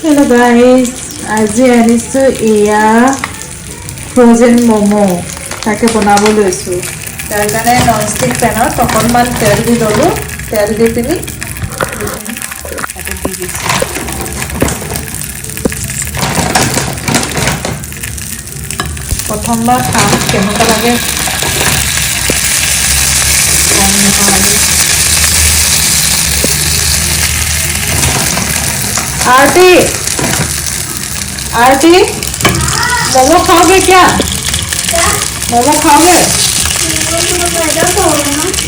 Hello guys, আজি আনিছো এয়া ফ্ৰোজেন মোমো তাকে বনাব লৈছো তাৰ কাৰণে ননষ্টিক পেনত অকণমান তেল দি ললো তেল দি পিনি দি দিছো প্ৰথমবাৰ খাম কেনেকুৱা লাগে आरती आरती मोमो खाओगे क्या मोमो खाओगे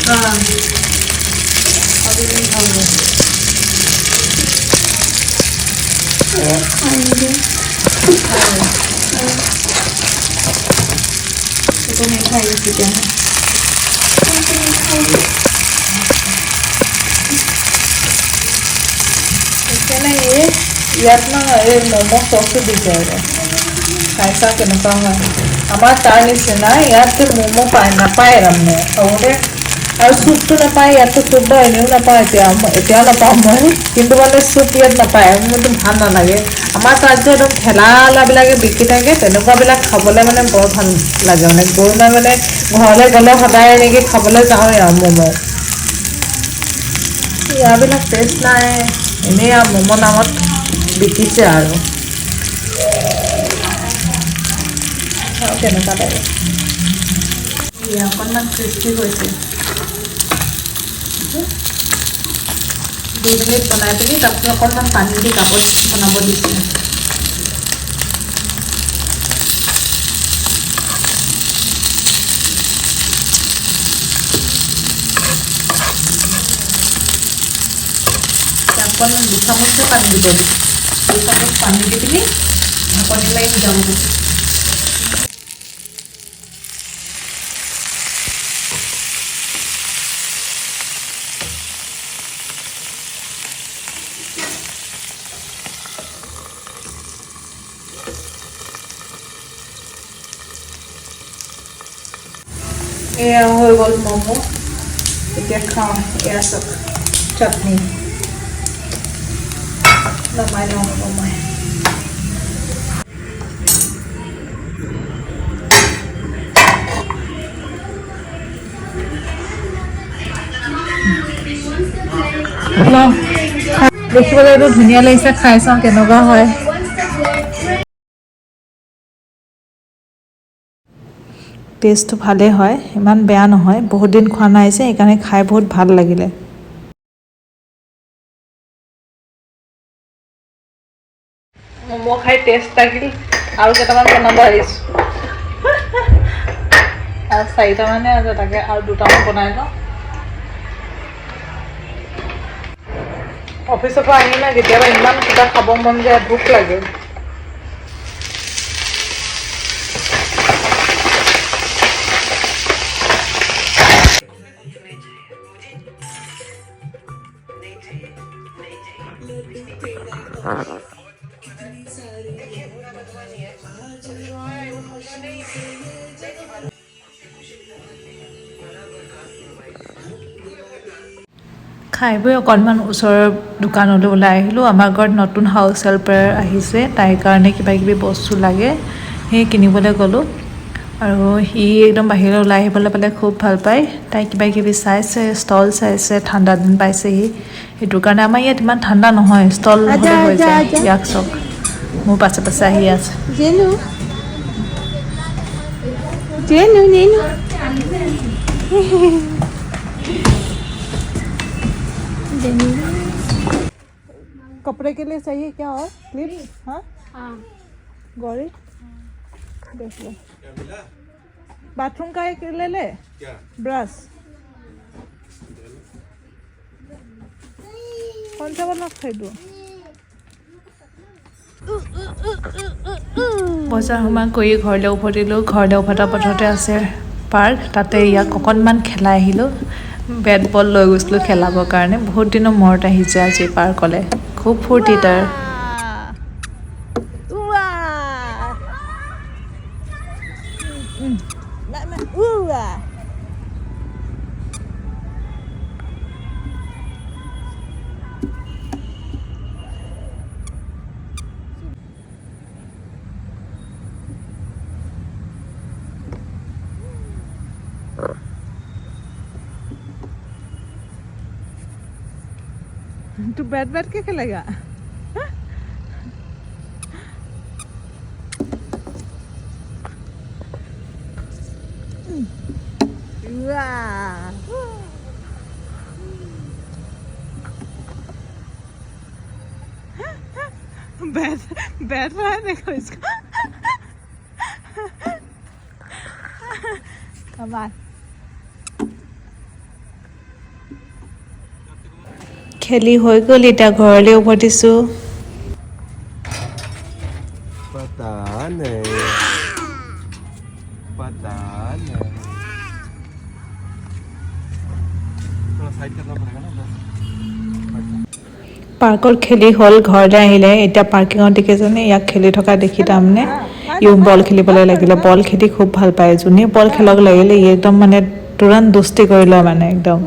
हाँ अभी नहीं खाओगे तो नहीं खाएगी चिकन ये ইয়াত না এই মোমো চচটো দি যায় খাইছা কেনেকুৱা হয় আমাৰ তাৰ নিচিনা ইয়াত মোমো পায় নাপায় তাৰমানে সৰুতে আৰু চুপটো নাপায় ইয়াততো চুপ বা এনেও নাপায় এতিয়াও নাপাওঁ মই কিন্তু মানে চুপ ইয়াত নাপায় মোৰতো ভাল নালাগে আমাৰ তাত যে একদম ঠেলাবিলাকে বিকি থাকে তেনেকুৱাবিলাক খাবলৈ মানে বৰ ভাল লাগে মানে গৈ মই মানে ঘৰলৈ গ'লে সদায় এনেকৈ খাবলৈ যাওঁৱেই আৰু ম'ম' ইয়াৰবিলাক টেষ্ট নাই এনেই আৰু ম'ম' নামত বিকিছে আৰু কেনেকুৱা লাগে অকণমান ক্ৰিস্পি হৈছে 2 মিনিট বনাই পিনি তাৰপিছত অকণমান পানী দি কাপত বনাব দিছোঁ অকণমান 2 চামুচে পানী দিব দিছোঁ 2 চামুচ পানী দি পিনি ঢাকনি মাৰি সিজাব দিছোঁ এয়া হৈ গ'ল ম'ম' এতিয়া খাওঁ এয়া চাওক চাটনি নমাই লওঁ নমাই দেখিবলৈতো ধুনীয়া লাগিছে খাই চাওঁ কেনেকুৱা হয় টেষ্টটো ভালেই হয় ইমান বেয়া নহয় বহুত দিন খোৱা নাই যে সেইকাৰণে খাই বহুত ভাল লাগিলে ম'ম' খাই টেষ্ট লাগিল আৰু কেইটামান বনাব আহিছোঁ আৰু 4টা মানে আছে তাকে আৰু 2টামান বনাই লওঁ অফিচৰ পৰা আহি না কেতিয়াবা ইমান কিবা খাব মন যায় ভোক লাগে খাই বৈ অকণমান ওচৰৰ দোকানলৈ ওলাই আহিলোঁ আমাৰ ঘৰত নতুন হাউচ হেল্পাৰ আহিছে তাইৰ কাৰণে কিবা কিবি বস্তু লাগে সেই কিনিবলৈ গ'লোঁ আৰু সি একদম বাহিৰলৈ ওলাই আহিবলৈ পালে খুব ভাল পায় তাই কিবা কিবি চাইছে ষ্টল চাইছে ঠাণ্ডা দিন পাইছেহি সেইটো কাৰণে আমাৰ ইয়াত ইমান ঠাণ্ডা নহয় ষ্টল হ'লে হৈ যায় ইয়াক চাওক মোৰ পাছে পাছে আহি আছে कपड़े के लिए चाहिए क्या और क्लिप्स हाँ गौरी देख लो बाथरूम का एक ले ले क्या ब्रश कौन सा वाला खरीदो বজাৰ সমাৰ কৰি ঘৰলৈ উভতিলোঁ ঘৰলৈ উভতাৰ পথতে আছে পাৰ্ক তাতে ইয়াক অকণমান খেলাই আহিলোঁ বেট বল লৈ গৈছিলোঁ খেলাবৰ কাৰণে বহুত দিনৰ মূৰত আহিছে আজি পাৰ্কলৈ খুব ফূৰ্তি তাৰ तू बैठ बैठ के खेलेगा? बैठ रहा है, देखो इसको। कमाल। খেলি হৈ গ'ল, এতিয়া ঘৰলৈ উভতিছোঁ। पता नहीं, पता नहीं। थोड़ा साइड करना पड़ेगा ना बस। পাৰ্কত খেলি হ'ল, ঘৰলৈ আহিলে। এতিয়া পাৰ্কিঙত দেখিছেনে, ইয়াক খেলি থকা দেখি তাৰমানে ইও বল খেলিবলৈ লাগিলে। বল খেলি খুব ভাল পায়, যোনে বল খেলক লাগিলে ই একদম মানে তুৰন্ত দুষ্টি কৰি লয় মানে একদম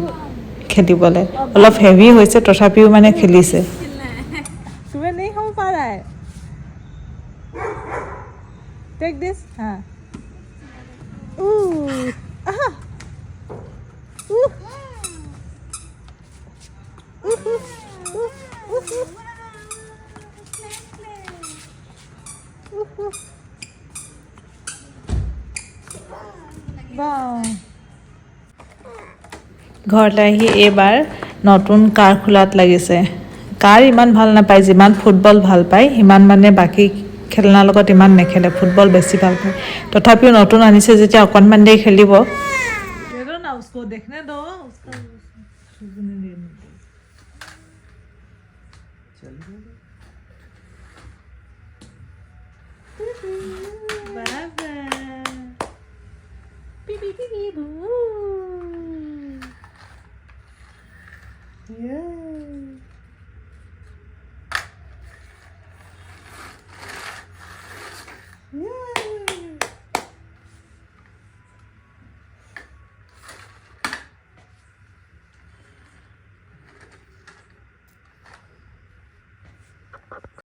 খেলিবলৈ। অলপ হেভি হৈছে তথাপিও মানে খেলিছে। तुम्हें नहीं हो पा रहा है, टेक दिस। हाँ, ঘৰলৈ আহি এইবাৰ নতুন কাৰ খোলাত লাগিছে। কাৰ ইমান ভাল নাপায়, যিমান ফুটবল ভাল পায় সিমান মানে বাকী খেলনাৰ লগত ইমান নেখেলে, ফুটবল বেছি ভাল পায়। তথাপিও নতুন আনিছে যেতিয়া অকণমান দেৰি খেলিব। Yeah.